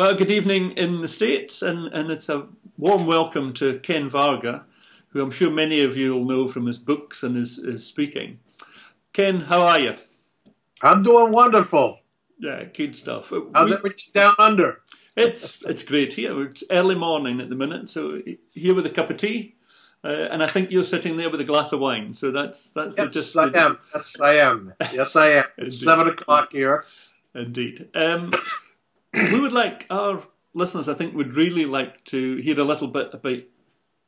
Well, good evening in the States, and it's a warm welcome to Ken Varga, who I'm sure many of you will know from his books and his speaking. Ken, how are you? I'm doing wonderful. Yeah, good stuff. How's everything down under? It's great here. It's early morning at the minute, so here with a cup of tea, and I think you're sitting there with a glass of wine. So that's Yes, I am. Yes, I am. Yes, I am. It's 7 o'clock here. Indeed. We would like our listeners, I think, would really like to hear a little bit about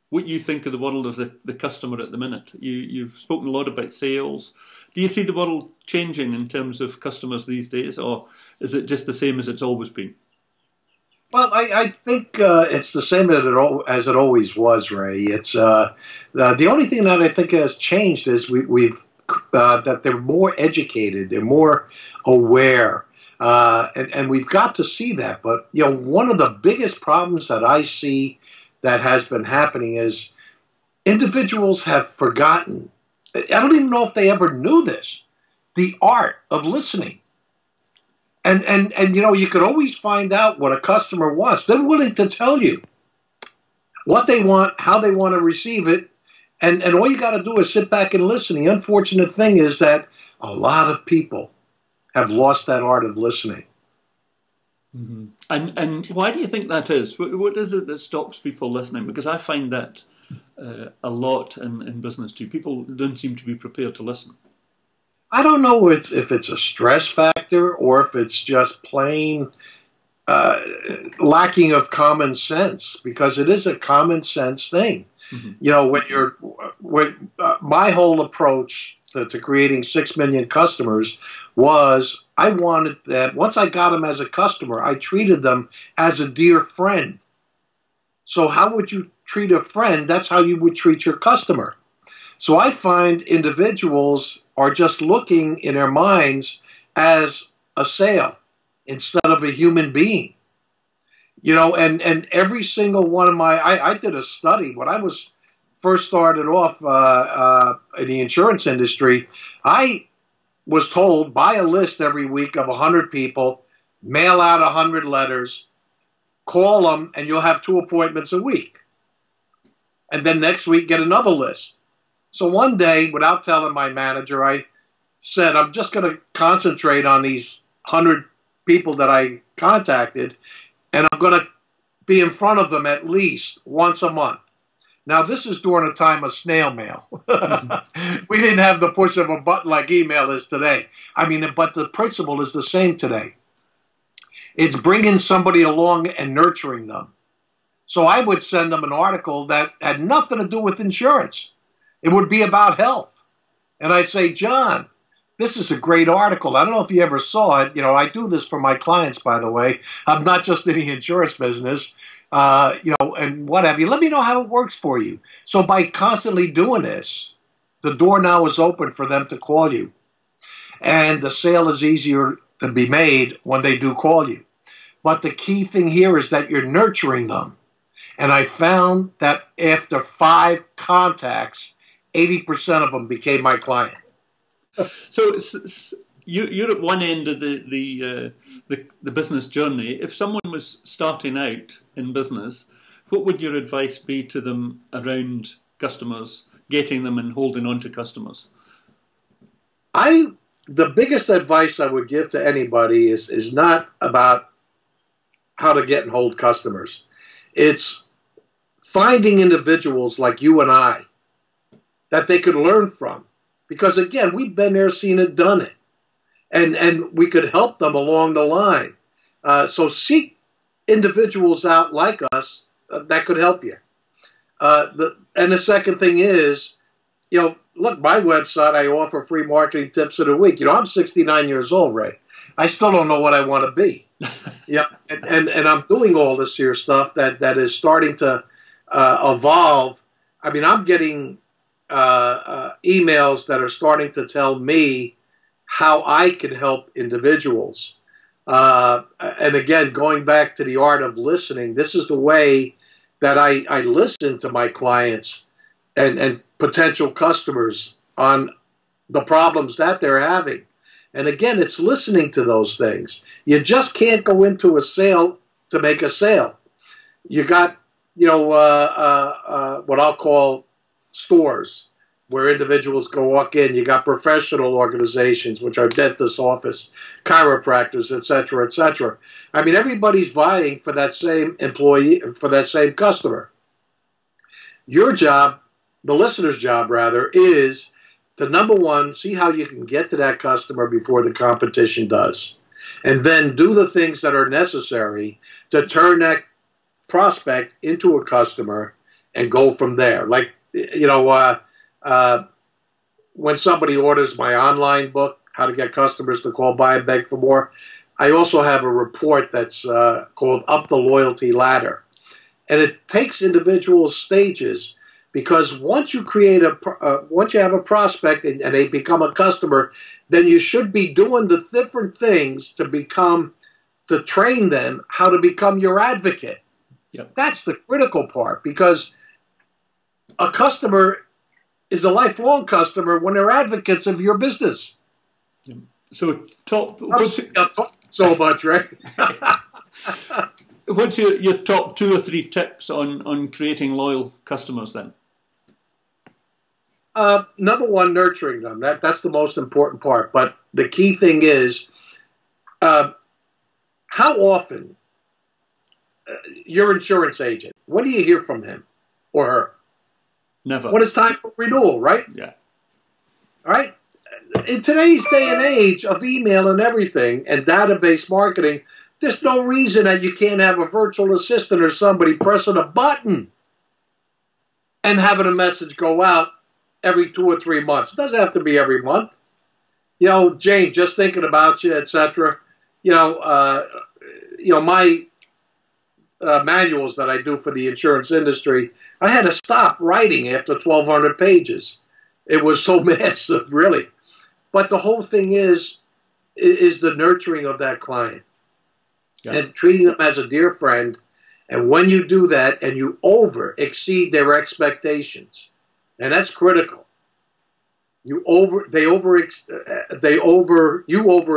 what you think of the world of the customer at the minute. You've spoken a lot about sales. Do you see the world changing in terms of customers these days, or is it just the same as it's always been? Well, I think it's the same as it always was, Ray. It's the only thing that I think has changed is that they're more educated, they're more aware. And we've got to see that. But, you know, one of the biggest problems that I see that has been happening is individuals have forgotten, I don't even know if they ever knew this, the art of listening. And you know, you could always find out what a customer wants. They're willing to tell you what they want, how they want to receive it. And all you got to do is sit back and listen. The unfortunate thing is that a lot of people have lost that art of listening. Mm-hmm. And why do you think that is? What is it that stops people listening? Because I find that a lot in business too. People don't seem to be prepared to listen. I don't know if it's a stress factor or if it's just plain lacking of common sense, because it is a common sense thing. Mm-hmm. You know, my whole approach to creating 6 million customers was I wanted that once I got them as a customer, I treated them as a dear friend. So how would you treat a friend? That's how you would treat your customer. So I find individuals are just looking in their minds as a sale instead of a human being. You know, and every single one of I did a study when I was first started off in the insurance industry. I was told, buy a list every week of 100 people, mail out 100 letters, call them, and you'll have 2 appointments a week. And then next week, get another list. So one day, without telling my manager, I said, I'm just going to concentrate on these 100 people that I contacted, and I'm going to be in front of them at least once a month. Now, this is during a time of snail mail. We didn't have the push of a button like email is today. I mean, but the principle is the same today. It's bringing somebody along and nurturing them. So I would send them an article that had nothing to do with insurance. It would be about health. And I'd say, John, this is a great article. I don't know if you ever saw it. You know, I do this for my clients, by the way. I'm not just in the insurance business. You know, and what have you. Let me know how it works for you. So by constantly doing this, the door now is open for them to call you. And the sale is easier to be made when they do call you. But the key thing here is that you're nurturing them. And I found that after 5 contacts, 80% of them became my client. So you're at one end of the business journey. If someone was starting out in business, what would your advice be to them around customers, getting them and holding on to customers? The biggest advice I would give to anybody is not about how to get and hold customers. It's finding individuals like you and I that they could learn from. Because again, we've been there, seen it, done it. And we could help them along the line. So seek individuals out like us that could help you. And the second thing is, you know, look, my website, I offer free marketing tips of the week. You know, I'm 69 years old, Ray. I still don't know what I want to be. Yeah, and I'm doing all this here stuff that is starting to evolve. I mean, I'm getting emails that are starting to tell me how I can help individuals. And again, going back to the art of listening, this is the way that I listen to my clients and potential customers on the problems that they're having. And again, it's listening to those things. You just can't go into a sale to make a sale. You got, you know, what I'll call stores where individuals go walk in. You got professional organizations, which are dentist office, chiropractors, etc., etc. I mean, everybody's vying for that same employee, for that same customer. Your job, the listener's job rather, is to, number one, see how you can get to that customer before the competition does. And then do the things that are necessary to turn that prospect into a customer and go from there. Like, you know, when somebody orders my online book, How to Get Customers to Call, Buy, and Beg for More, I also have a report that's called Up the Loyalty Ladder. And it takes individual stages, because once you create once you have a prospect and they become a customer, then you should be doing the different things to train them how to become your advocate. Yep. That's the critical part, because a customer is a lifelong customer when they're advocates of your business. So so much, right? What's your top 2 or 3 tips on creating loyal customers then? Number one, nurturing them. That's the most important part. But the key thing is, how often your insurance agent, when do you hear from him or her? Never. When it's time for renewal, right? Yeah. All right? In today's day and age of email and everything and database marketing, there's no reason that you can't have a virtual assistant or somebody pressing a button and having a message go out every 2 or 3 months. It doesn't have to be every month. You know, Jane, just thinking about you, etc. You know, my manuals that I do for the insurance industry, I had to stop writing after 1,200 pages. It was so massive, really. But the whole thing is the nurturing of that client. Yeah. And treating them as a dear friend. And when you do that and you exceed their expectations, and that's critical. You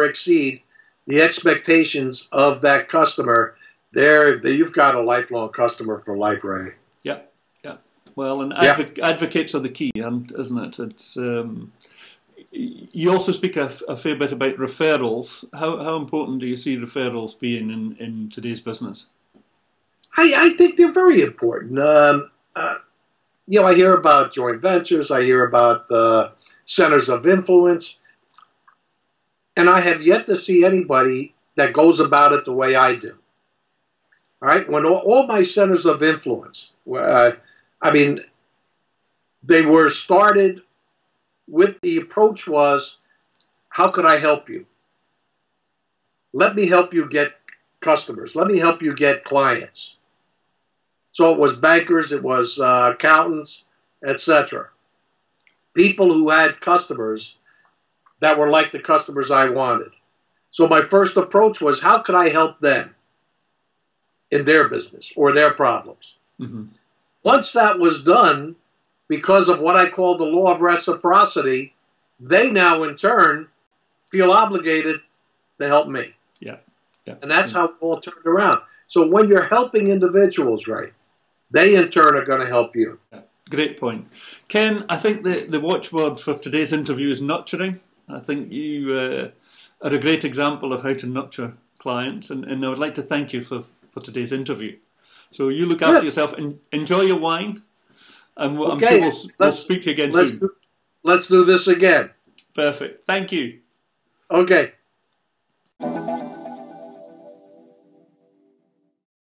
exceed the expectations of that customer. You've got a lifelong customer for life, Ray. Yeah, yeah. Well, and advocates are the key, isn't it? It's you also speak a fair bit about referrals. How important do you see referrals being in today's business? I think they're very important. You know, I hear about joint ventures. I hear about centers of influence. And I have yet to see anybody that goes about it the way I do. All right? When all my centers of influence, I mean, they were started with the approach was, how could I help you? Let me help you get customers. Let me help you get clients. So it was bankers, it was accountants, etc. People who had customers that were like the customers I wanted. So my first approach was, how could I help them in their business or their problems? Mm-hmm. Once that was done, because of what I call the law of reciprocity, they now in turn feel obligated to help me. Yeah. Yeah. And that's how it all turned around. So when you're helping individuals, right, they in turn are going to help you. Yeah. Great point. Ken, I think the watchword for today's interview is nurturing. I think you are a great example of how to nurture clients, and I would like to thank you for today's interview. So you look after yourself and enjoy your wine, and I'm sure we'll speak to you again soon. Let's do this again. Perfect. Thank you. Okay.